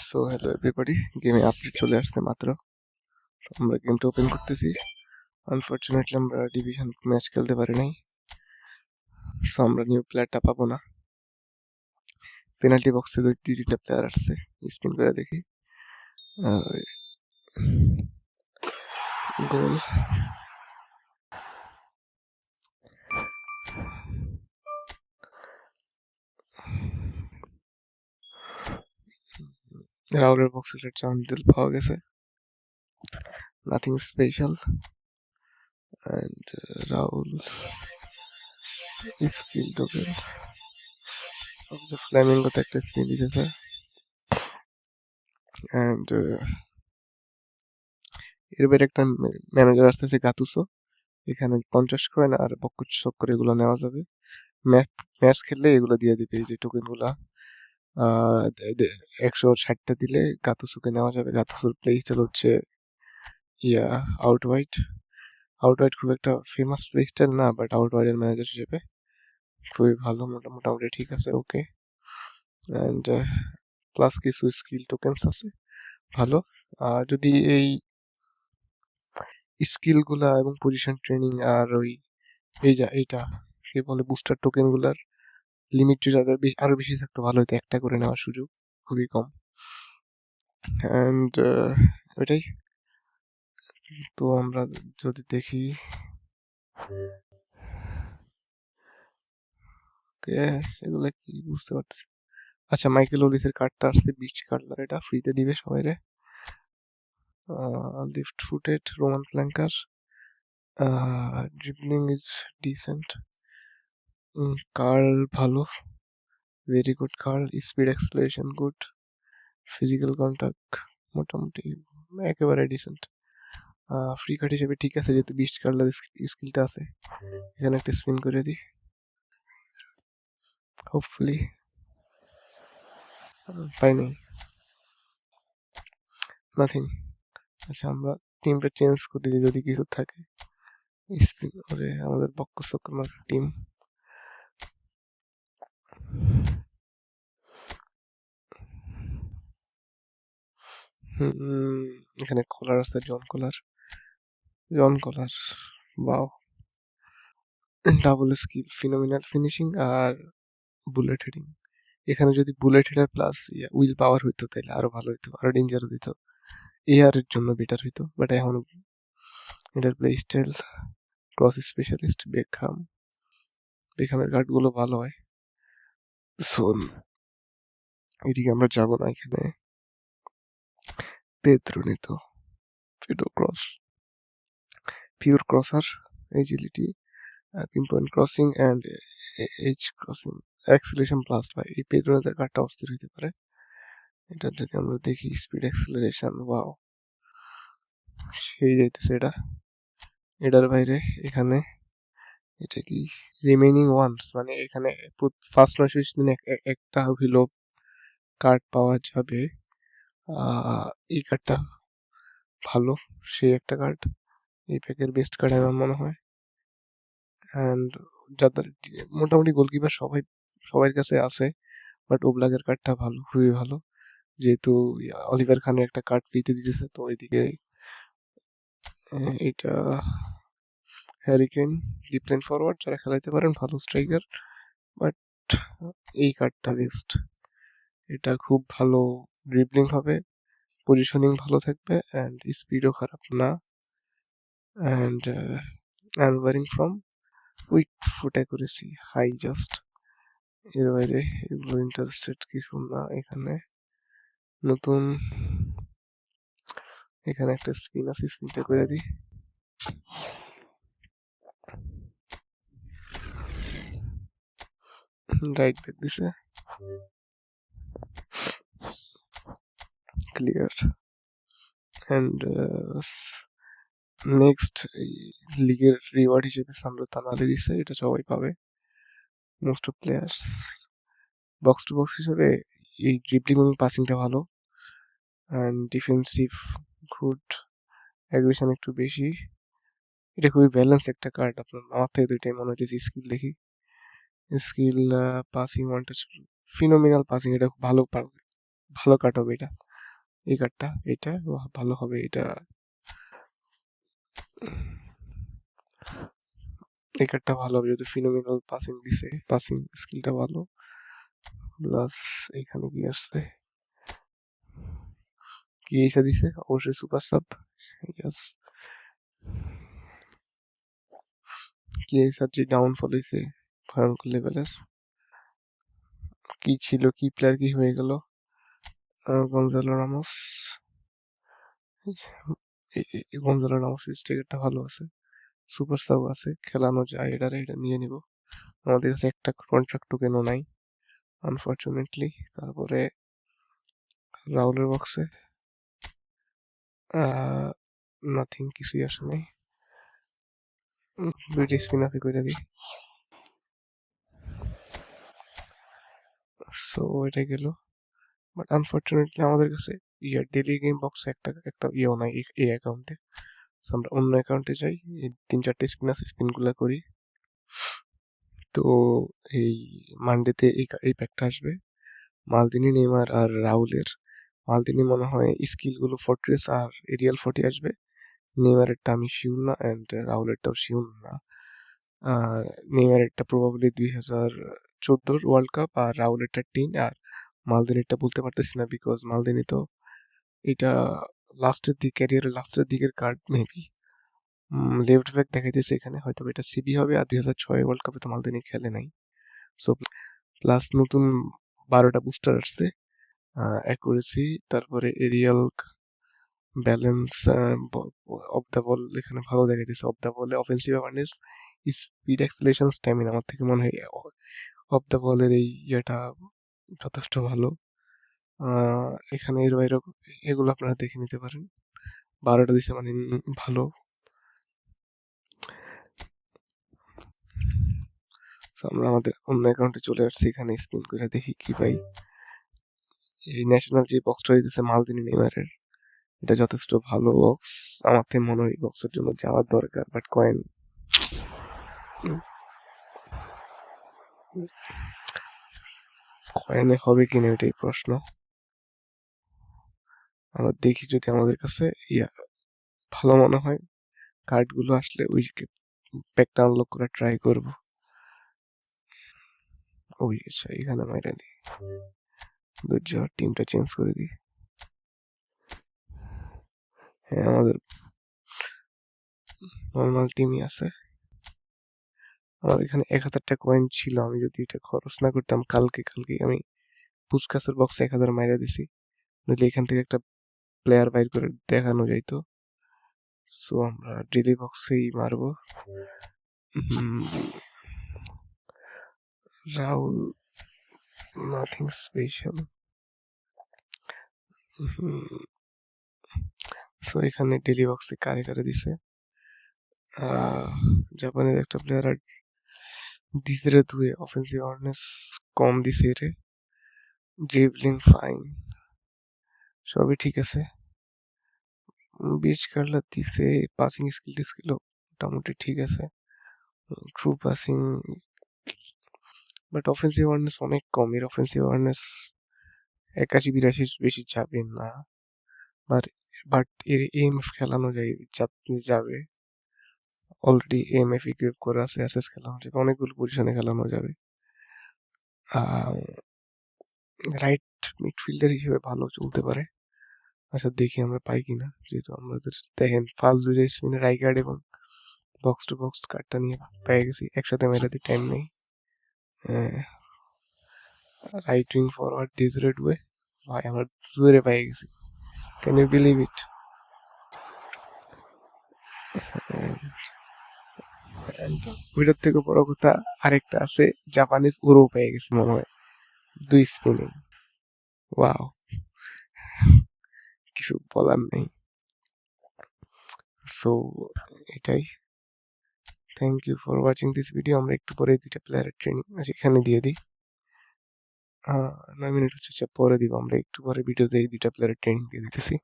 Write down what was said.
So hello everybody, গেমে update চলে আসছে মাত্র। তো আমরা গেমটা ওপেন করতেছি। আনফরচুনেটলি আমরা ডিভিশন ম্যাচ খেলতে পারি নাই, সো আমরা নিউ প্লেয়ারটা পাবো না। পেনাল্টি বক্সে দুই তিনটা প্লেয়ার আসছে, স্পিন করে দেখি। গোল। রাউলের বক্সে একটা চান্দিল পাওয়া গেছে, nothing special. And Raul skill token ফ্ল্যামিঙ্গোতে একটা স্পিন দিতেছে। অ্যান্ড এর বাইরে একটা ম্যানেজার আসতেছে গাতুসো। এখানে 50 কয়েন আর বক্কর চক্কর এগুলো নেওয়া যাবে। ম্যাচ খেললে এগুলো দিয়ে দিবে, এই যে টোকেনগুলা 160টা দিলে গাতুসুকে নেওয়া যাবে। গাতুসুর প্লে স্টাইল হচ্ছে আউটওয়াইড। আউটওয়াইড খুব একটা ফেমাস প্লে স্টাইল না, বাট আউটওয়াইডের ম্যানেজার হিসেবে খুবই ভালো, মোটামুটি ঠিক আছে, ওকে। অ্যান্ড প্লাস কিছু স্কিল টোকেন্স আছে ভালো। যদি এই স্কিলগুলা এবং পজিশন ট্রেনিং আর এইটা কি বলে বুস্টার টোকেনগুলার লিমিট যদি আরো বেশি থাকতো ভালো হতো, একটা করে নেওয়ার সুযোগ খুবই কম। অ্যান্ড এটাই তো আমরা যদি দেখি সেগুলো কি বুঝতে পারছি। আচ্ছা, মাইকেল ওলিসের কার্ডটা আসছে, বিচ কাটলার, এটা ফ্রিতে দিবে সবাইরে। Left footed roaming flanker, dribbling is decent, curl ভালো, very good curl, speed acceleration good, physical contact মোটামুটি একেবারে ডিসেন্ট। ফ্রি কার্ড হিসেবে ঠিক আছে, যেহেতু বিস্ট কার্লার স্কিলটা আছে। এখানে একটা স্পিন করে দিই, হোপফুলি পাই নাই, নাথিং। আচ্ছা, আমরা টিমটা চেঞ্জ করে দিই যদি কিছু থাকে। স্পিন করে আমাদের বক্ক চক্কর টিম। এখানে কলার আছে, জন কলার, বাও, ডাবল স্কিল, ফিনোমিনাল ফিনিশিং আর বুলেট হেডিং। এখানে যদি বুলেট হেডার প্লাস উইল পাওয়ার হইতো তাহলে আরো ভালো হইতো, আরো ডেঞ্জারাস হইতো, এআর এর জন্য বেটার হইতো। বাট এখন এটার প্লে স্টাইল ক্রস স্পেশালিস্ট বেকহামের কার্ডগুলো ভালো হয়। সো এদিকে আমরা যাব না, এখানে Pedro Neto, Pedro cross, pure crosser, agility, pinpoint crossing and edge crossing, acceleration plus. ভাই এই পেদ্রোনের কার্ডটা অস্থির হইতে পারে। এটা যদি আমরা দেখি, স্পিড অ্যাক্সিলারেশন, ওয়াও, সেই যাইতেছে এটা। এটার বাইরে এখানে এটা কি রিমেইনিং ওয়ান্স, মানে এখানে ফার্স্ট 920 দিনে একটা হইল কার্ড পাওয়া যাবে। এই কার্ডটা ভালো, সেই একটা কার্ড, এই প্যাকের বেস্ট কার্ড আমার মনে হয়। অ্যান্ড যাদের মোটামুটি গোলকিপার সবার কাছে আছে, বাট ওব্লাকের কার্ডটা ভালো, খুবই ভালো, যেহেতু অলিভার খানের একটা কার্ড ফ্রিতে দিতেছে। তো ওইদিকে এটা হ্যারিকেন, ডিপ লাইন ফরওয়ার্ড যারা খেলাইতে পারেন, ভালো স্ট্রাইকার, বাট এই কার্ডটা বেস্ট। এটা খুব ভালো, ড্রিবলিং হবে, পজিশনিং ভালো থাকবে, অ্যান্ড স্পিডও খারাপ না, and unwavering from weak foot accuracy, high just. এর বাইরে এগুলো ইন্টারেস্টেড কিছু না। এখানে নতুন এখানে একটা স্পিন আছে, স্পিনটা করে দিই। রাইট ব্যাক দিছে, ক্লিয়ার। অ্যান্ড নেক্সট লিগের রিওয়ার্ড হিসেবে সান্দ্রো তানালে দিছে, এটা সবাই পাবে, most of players. Box to box হিসেবে এই ড্রিবলিং এবং পাসিংটা ভালো, অ্যান্ড ডিফেন্সিভ গুড, অ্যাগ্রেশন একটু বেশি। এটা খুবই ব্যালেন্স একটা কার্ড, আপনার আমার থেকে দুইটাই মনে হচ্ছে। স্কিল দেখি, skill passing one touch, phenomenal passing, এটা খুব ভালো ভালো কাট হবে এটা, এই কার্ডটা, এটা ভালো হবে এটা, এই কার্ডটা ভালো হবে যদি ফিনোমিনাল পাসিং দিছে, পাসিং স্কিলটা ভালো। প্লাস এখানে কি আসছে, কি এসে দিছে, অবশ্যই সুপার সাব, ইয়েস। কি এসে যে ডাউনফল হয়েছে ভয়ঙ্কর লেভেলের, কি ছিল, কি প্লেয়ার কি হয়ে গেল, গঞ্জালো রামোস, গঞ্জালো রামোসের স্টিকারটা ভালো আছে, সুপার সাব আছে, খেলানো যায়, এটা নিয়ে নিব। আমাদের কাছে একটা কন্ট্রাক্ট টোকেনও নাই আনফরচুনেটলি। তারপরে রাউলের বক্সে নাথিং, কিছুই আসে নাই। দুইটা স্পিন আছে কইরা দিই। সো এটা গেল, বাট আনফরচুনেটলি আমাদের কাছে ডেইলি গেম বক্সে একটা ইয়েও নাই এই অ্যাকাউন্টে। আমরা অন্য অ্যাকাউন্টে যাই, এই 3-4টে স্পিন আছে, স্পিনগুলো করি। তো এই মানডেতে এই প্যাকটা আসবে মালদিনি, নেইমার আর রাউলের। মালদিনি মনে হয় স্কিলগুলো ফর্ট্রেস আর এরিয়াল 40 আসবে, নেইমারেরটা আমি শিওর না, অ্যান্ড রাউলেরটাও শিওর না। নেইমারেরটা প্রবাবলি 2014 ওয়ার্ল্ড কাপ, আর রাউলেরটা 10, আর মালদিনিরটা বলতে পারতেছি না বিকজ মালদিনি তো এটা লাস্টের দিক, ক্যারিয়ারের লাস্টের দিকের কার্ড মেবি। লেফট ব্যাক দেখাইতেছে এখানে, হয়তো এটা সিবি হবে, আর 2006 ওয়ার্ল্ড কাপে তো মালদিনি খেলে নাই। সো প্লাস নতুন 12টা বুস্টার আসছে, অ্যাকুরেসি, তারপরে aerial balance, off the ball এখানে ভালো দেখাইতেছে, অফ দ্য বলে offensive awareness, speed, acceleration, stamina. আমার থেকে মনে হয় অফ দ্য বলের এই ইয়েটা যথেষ্ট ভালো। এখানে এর বাইরে এগুলো আপনারা দেখে নিতে পারেন, 12টা দিছে মানে ভালো। আমরা আমাদের অন্য অ্যাকাউন্টে চলে আসছি, এখানে স্পিন করে দেখি কি পাই। এই ন্যাশনাল যে বক্সটা দিতেছে মালদিনি নেইমারের, এটা যথেষ্ট ভালো বক্স, আমার থেকে মনে হয় বক্সের জন্য যাওয়ার দরকার, বাট কয়েনে হবে কিনা এটাই প্রশ্ন। আমরা দেখি যদি আমাদের কাছে ভালো মনে হয়, কার্ডগুলো আসলে ওই প্যাকটা আনলক করে ট্রাই করব। ওই আচ্ছা, এখানে মাইরা দিই, টিমটা চেঞ্জ করে দিই। হ্যাঁ, আমাদের নর্মাল টিমই আছে। আমার এখানে 1000টা কয়েন ছিল, আমি যদি এটা খরচ না করতাম কালকে আমি পুচকাসের বক্সে 1000 মাইরা দিছি, নইলে এখান থেকে একটা প্লেয়ার বাইর করে দেখানো যাইতো। সো আমরা ডেলি বক্সেই মারবো। Rahul, nothing special. সো এখানে ডেলি বক্সে কারে দিছে, জাপানের একটা প্লেয়ার আর দিছে রে দুয়ে, অফেন্সিভ অ্যাওয়ারনেস কম দিছে রে, ড্রিবলিং ফাইন, সবই ঠিক আছে। বিচ কার্লা দিছে, পাসিং স্কিল মোটামুটি ঠিক আছে, true passing, but offensive awareness অনেক কম, এর অফেন্সিভ অ্যাওয়ারনেস 81-82 বেশি যাবে না, বাট বাট এর এএমএফ খেলানো যাবে, অলরেডি এএমএফ ইকুইপ করা আছে, অ্যাসেস খেলানো যাবে, অনেকগুলো পজিশনে খেলানো যাবে। রাইট মিডফিল্ডার হিসেবে ভালো চলতে পারে। আচ্ছা দেখি আমরা পাই কিনা, যেহেতু আমাদের দেখেন ফার্স্ট দুইটা স্পিনে রাইকার্ড এবং বক্স টু বক্স কার্ডটা নিয়ে পেয়ে গেছি, একসাথে মেলাতে টাইম নেই। রাইট উইং ফরওয়ার্ড ডিজরে ডুয়ে, ভাই আমরা জোরে পেয়ে গেছি, ক্যান ইউ বিলিভ ইট। ওইটার থেকে বড় কথা আরেকটা আছে, জাপানিজ ওরও পেয়ে গেছে মনে হয় 2 স্পিনে। ওয়াও, কিছু বলার নেই। সো এটাই, thank you for watching this video. আমরা একটু পরে 2টা প্লেয়ারের ট্রেনিং এখানে দিয়ে দিই, 9 মিনিট হচ্ছে, পরে দিব, আমরা একটু পরে ভিডিওতে এই 2টা প্লেয়ারের ট্রেনিং দিয়ে দিতেছি।